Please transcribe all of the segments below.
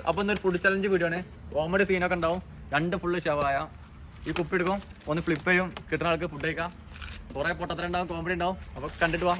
അപ്പൊ ഇന്നൊരു food challenge video ആണ്. കോമഡി സീനൊക്കെ ഉണ്ടാവും. 2 ഫുള്ള് ഷവായ. ഈ കുപ്പി എടുക്കും, ഒന്ന് ഫ്ലിപ്പ് ചെയ്യും, കിട്ടുന്ന ആൾക്ക് ഫുഡ് കഴിക്കാം. കുറെ പൊട്ടത്തരം ഉണ്ടാവും, കോമഡി ഉണ്ടാവും. അപ്പൊ കണ്ടിട്ട് വാ.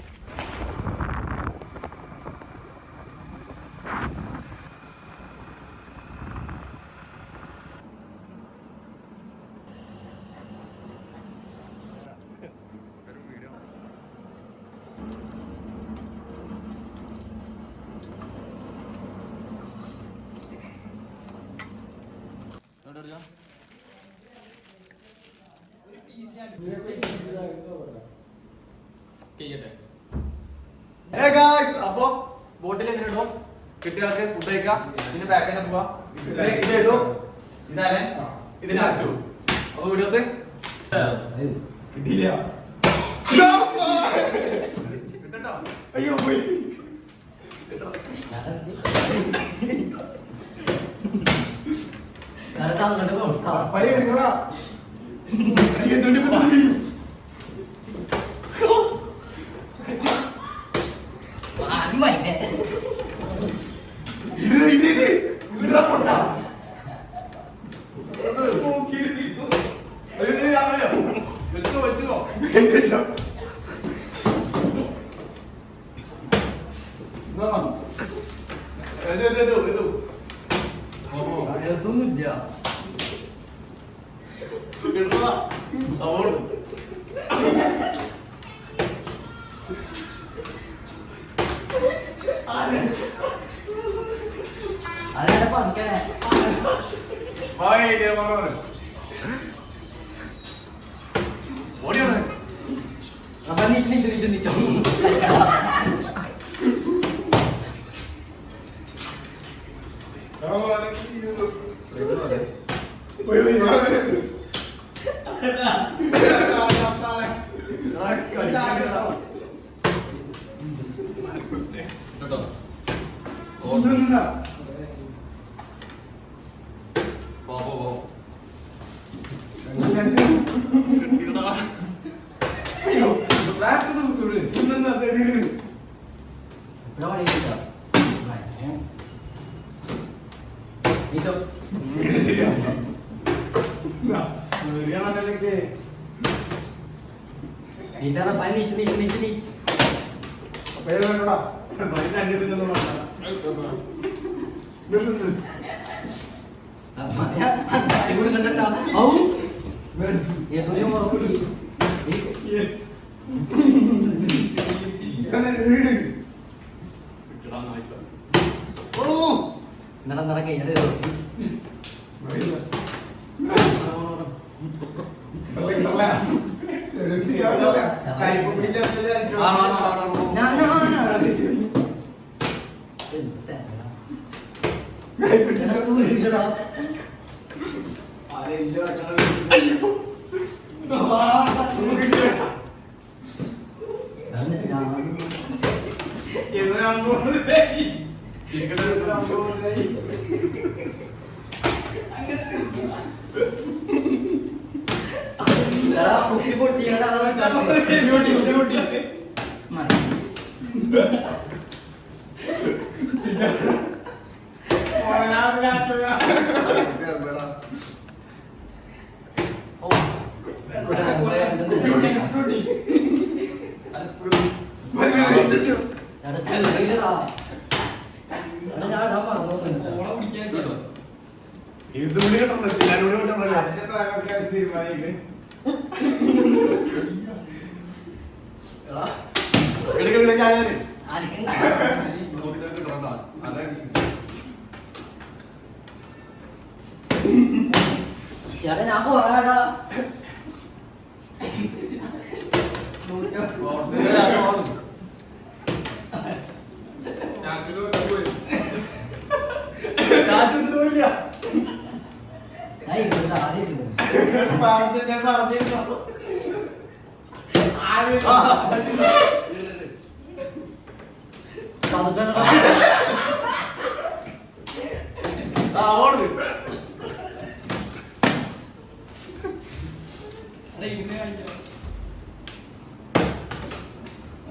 അപ്പൊ ബോട്ടിൽ എങ്ങനെ ഇടും, കുട്ടികൾക്ക് ഫുഡ് കഴിക്കാം, പിന്നെ ബാക്ക് തന്നെ പോവാ. ഇത് ഇടും, ഇതാരെ ഇതിനെ അടിച്ചു. അപ്പൊ വീഡിയോസ് കിട്ടിയില്ല. അയ്യോ പോയി.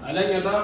അല്ല കേട്ടോ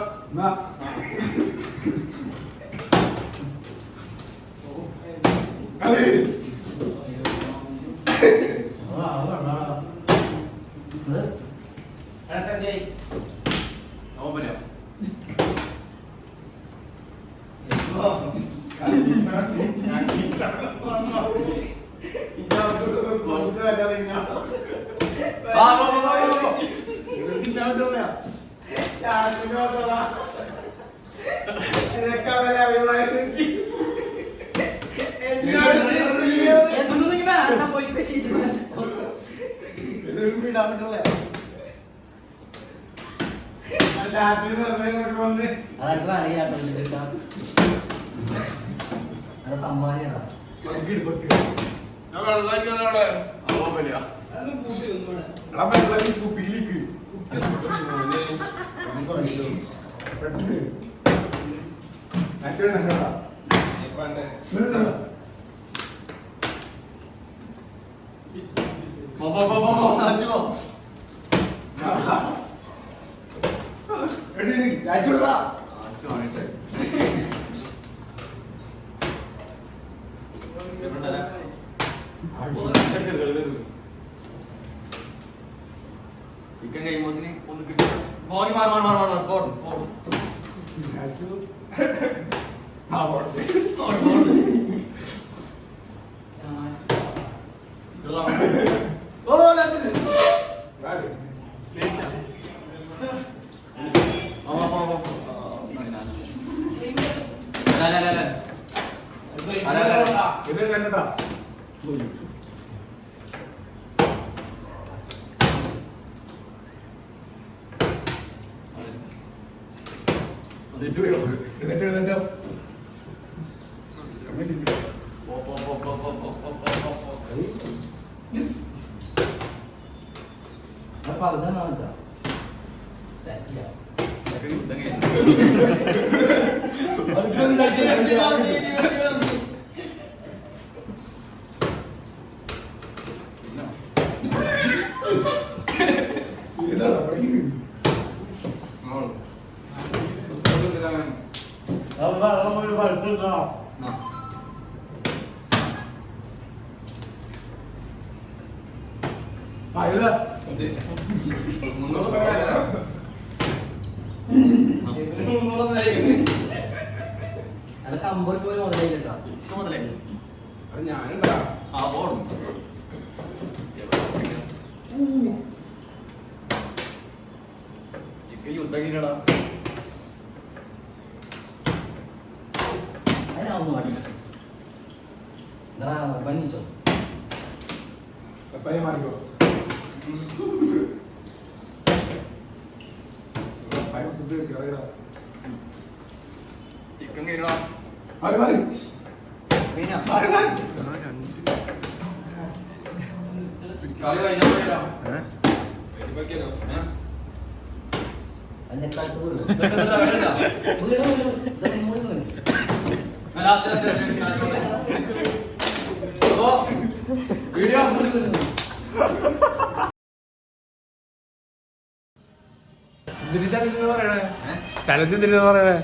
സമ്മാനിയാണ് ചിക്കൻ കഴിയുമ്പോ ഒന്ന് കിട്ടും മോനി മാറി മാറി മാറി മാറി പോടും പോടും അതൊക്കെ 50 രൂപ മുതലായി കേട്ടോ. ഞാനുണ്ടാ ആ പോടും ചിക്കൻ യുദ്ധക്കില്ലടാ അതിനാവുന്നു മതി. പണിച്ചോ മാറിക്കോ ചിക്കൻ കഴിക്കടാ മാറി മാറി പിന്നെ മാറി മാറി കളി കഴിഞ്ഞാ അതിനെക്കാട്ട് വീട് വീഡിയോ ചലഞ്ച് എന്തിനാ പറയണേ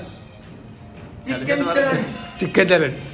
ചിക്കൻ ചലഞ്ച് ചിക്കൻ ചലഞ്ച്